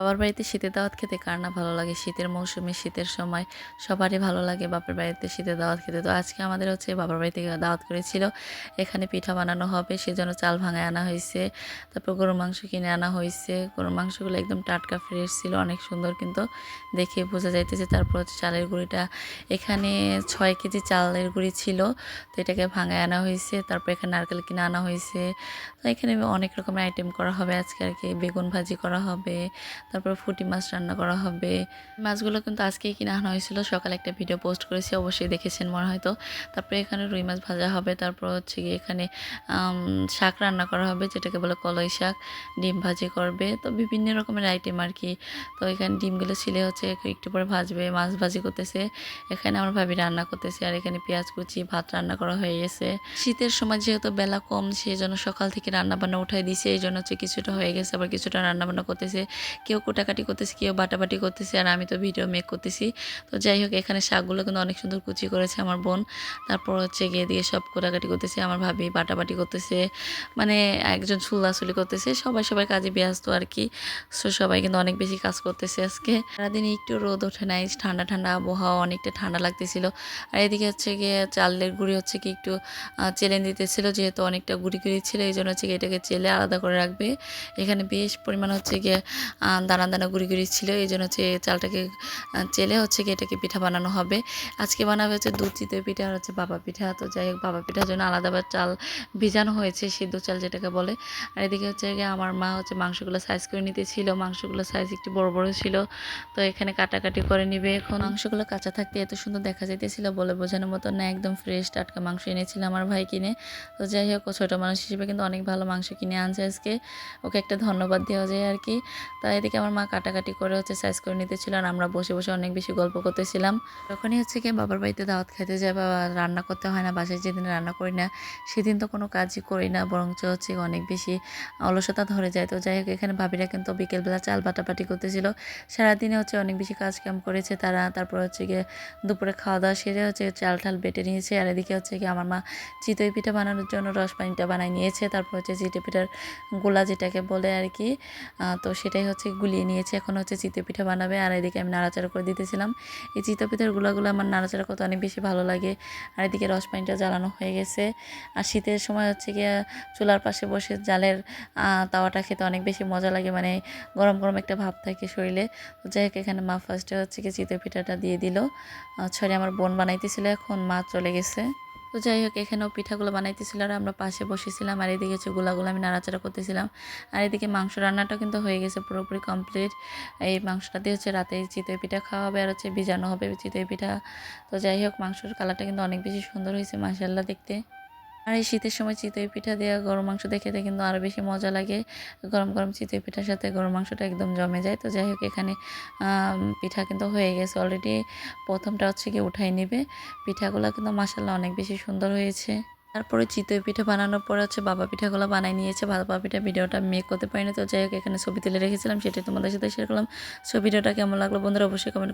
বাবার বাড়িতে শীতের দাওয়াত খেতে কার না ভালো লাগে? শীতের মৌসুমে শীতের সময় সবারই ভালো লাগে বাপের বাড়িতে শীতের দাওয়াত খেতে। তো আজকে আমাদের হচ্ছে বাবার বাড়ি থেকে দাওয়াত করেছিল। এখানে পিঠা বানানো হবে সেজন্য চাল ভাঙায় আনা হইছে। তারপর গরুর মাংস কিনে আনা হইছে। গরুর মাংসগুলো একদম টাটকা ফ্রেশ ছিল, অনেক সুন্দর কিন্তু দেখে বোঝা যাইতেছে। তারপর হচ্ছে চালের গুঁড়িটা এখানে ৬ কেজি চালের গুঁড়ি ছিল। তো এটাকে ভাঙায় আনা হইছে। তারপর এখানে নারকেল কিনে আনা হইছে। তো এখানে অনেক রকমের আইটেম করা হবে আজকে আরকি। বেগুন ভাজি করা হবে। তারপর পুঁটি মাছ রান্না করা হবে। মাছগুলো কিন্তু আজকেই কিনে আনা হয়েছিল। সকালে একটা ভিডিও পোস্ট করেছি, অবশ্যই দেখেছেন মনে হয়। তো তারপরে এখানে রুই মাছ ভাজা হবে। তারপর হচ্ছে গিয়ে এখানে শাক রান্না করা হবে, যেটাকে বলে কলই শাক। ডিম ভাজি করবে, তো বিভিন্ন রকমের আইটেম আর কি। তো এখানে ডিমগুলো ছিলে হচ্ছে একটু পরে ভাজবে। মাছ ভাজি করতেছে, এখানে আমার ভাবি রান্না করতেছে। আর এখানে পেঁয়াজ কুচি, ভাত রান্না করা হয়ে গেছে। শীতের সময় যেহেতু বেলা কম, সেই জন্য সকাল থেকে রান্না বান্না উঠাই দিয়েছে। এই জন্য হচ্ছে কিছুটা হয়ে গেছে, আবার কিছুটা রান্না বান্না করতেছে। কেউ কোটাকাটি করতেছে, কেউ বাটাবাটি করতেছে, আর আমি তো ভিডিও মেক করতেছি। তো যাই হোক, এখানে শাকগুলো কিন্তু অনেক সুন্দর কুচি করেছে আমার বোন। তারপর হচ্ছে গিয়ে দিয়ে সব কোটাকাটি করতেছে, আমার ভাবি বাটাবাটি করতেছে, মানে একজন চুলাচুলি করতেছে। সবাই সবাই কাজে ব্যস্ত আর কি। সো সবাই কিন্তু অনেক বেশি কাজ করতেছে আজকে। সারাদিন একটু রোদ ওঠে নাই, ঠান্ডা ঠান্ডা আবহাওয়া, অনেকটা ঠান্ডা লাগতেছিল। আর এদিকে হচ্ছে গিয়ে চালের গুঁড়ি হচ্ছে কি একটু চেলে দিতেছিল, যেহেতু অনেকটা গুঁড়ি গুঁড়ি ছিল, এই জন্য হচ্ছে কি এটাকে চেলে আলাদা করে রাখবে। এখানে বেশ পরিমাণ হচ্ছে গিয়ে দানা দানা গুঁড়ি গুঁড়ি ছিল, এই জন্য হচ্ছে চালটাকে চেলে হচ্ছে গিয়ে এটাকে পিঠা বানানো হবে। আজকে বানাবে হচ্ছে দুধ চিতই পিঠা আর হচ্ছে বাবা পিঠা। তো যাই হোক, বাবা পিঠার জন্য আলাদা চাল ভিজানো হয়েছে, সিদ্ধ চাল যেটাকে বলে। আর এদিকে হচ্ছে গিয়ে আমার মা হচ্ছে মাংসগুলো সাইজ করে নিতেছিল। মাংসগুলো সাইজ একটু বড় বড় ছিল, তো এখানে কাটাকাটি করে নিবে। এখন মাংসগুলো কাঁচা থাকতে এত সুন্দর দেখা যাইতেছিল, বলে বোঝানোর মতো না, একদম ফ্রেশ টাটকা মাংস এনেছিল আমার ভাই কিনে। তো যাই হোক, ও ছোটো মানুষ হিসেবে কিন্তু অনেক ভালো মাংস কিনে আনছে আজকে, ওকে একটা ধন্যবাদ দেওয়া যায় আর কি। তাই এদিকে আমার মা কাটাকাটি করে হচ্ছে সাইজ করে নিতেছিল, আর আমরা বসে বসে অনেক বেশি গল্প করতেছিলাম। যখনই হচ্ছে কি বাবার বাড়িতে দাওয়াত খেতে যায় বা রান্না করতে হয় না, বাসায় যেদিন রান্না করি না সেদিন তো কোনো কাজই করি না, বরঞ্চ হচ্ছে অনেক বেশি অলসতা ধরে যায়। তো যাই হোক, এখানে ভাবিরা কিন্তু বিকেলবেলা চাল বাটাবাটি করতেছিল। সারাদিনে হচ্ছে অনেক বেশি কাজ কাম করেছে তারা। তারপর হচ্ছে গিয়ে দুপুরে খাওয়া দাওয়া সেরে হচ্ছে চাল ঠাল বেটে নিয়েছে। আর এদিকে হচ্ছে কি আমার মা চিতই পিঠা বানানোর জন্য রস পানিটা বানাই নিয়েছে। তারপর হচ্ছে চিতই পিঠার গোলা যেটাকে বলে আর কি, তো সেটাই হচ্ছে গুলিয়ে নিয়েছে। এখন হচ্ছে চিতই পিঠা বানাবে, আর এদিকে আমি নাড়াচাড়া করে দিতেছিলাম। এই চিতই পিঠার গুলাগুলো আমার নাড়াচাড়া করতে অনেক বেশি ভালো লাগে। আর এদিকে রস পানিটা জ্বালানো হয়ে গেছে। আর শীতের সময় হচ্ছে গিয়ে চুলার পাশে বসে জালের তাওয়াটা খেতে অনেক বেশি মজা লাগে, মানে গরম গরম একটা ভাব থাকে শরীরে। তো যাই হোক, এখানে মা ফার্স্টে হচ্ছে কি চিতই পিঠাটা দিয়ে দিল। ছড়ে আমার বোন বানাইতেছিল, এখন মা চলে গেছে। তো যাই হোক, এখানেও পিঠাগুলো বানাইতেছিল আর আমরা পাশে বসেছিলাম। আর এদিকে হচ্ছে গোলাগুলো আমি নাড়াচাড়া করতেছিলাম। আর এদিকে মাংস রান্নাটা কিন্তু হয়ে গেছে পুরোপুরি কমপ্লিট। এই মাংসটা দিয়ে হচ্ছে রাতে চিতই পিঠা খাওয়া হবে, আর হচ্ছে ভিজানো হবে চিতই পিঠা। তো যাই হোক, মাংসের কালারটা কিন্তু অনেক বেশি সুন্দর হয়েছে মাশাআল্লাহ দেখতে। আর এই শীতের সময় চিতই পিঠা দিয়ে গরুর মাংস দিয়ে খেতে কিন্তু আরও বেশি মজা লাগে। গরম গরম চিতই পিঠার সাথে গরুর মাংসটা একদম জমে যায়। তো যাই হোক, এখানে পিঠা কিন্তু হয়ে গেছে অলরেডি। প্রথমটা হচ্ছে কি উঠাই নেবে। পিঠাগুলো কিন্তু মাশাআল্লাহ অনেক বেশি সুন্দর হয়েছে। তারপরে চিতই পিঠা বানানোর পরে হচ্ছে বাবা পিঠাগুলো বানাই নিয়েছে। বাবা পিঠা ভিডিওটা মেক করতে পারিনি। তো যাই হোক, এখানে ছবি তুলে রেখেছিলাম, সেটাই তোমাদের সাথে শেয়ার করলাম। সো ভিডিওটা কেমন লাগলো বন্ধুরা অবশ্যই কমেন্ট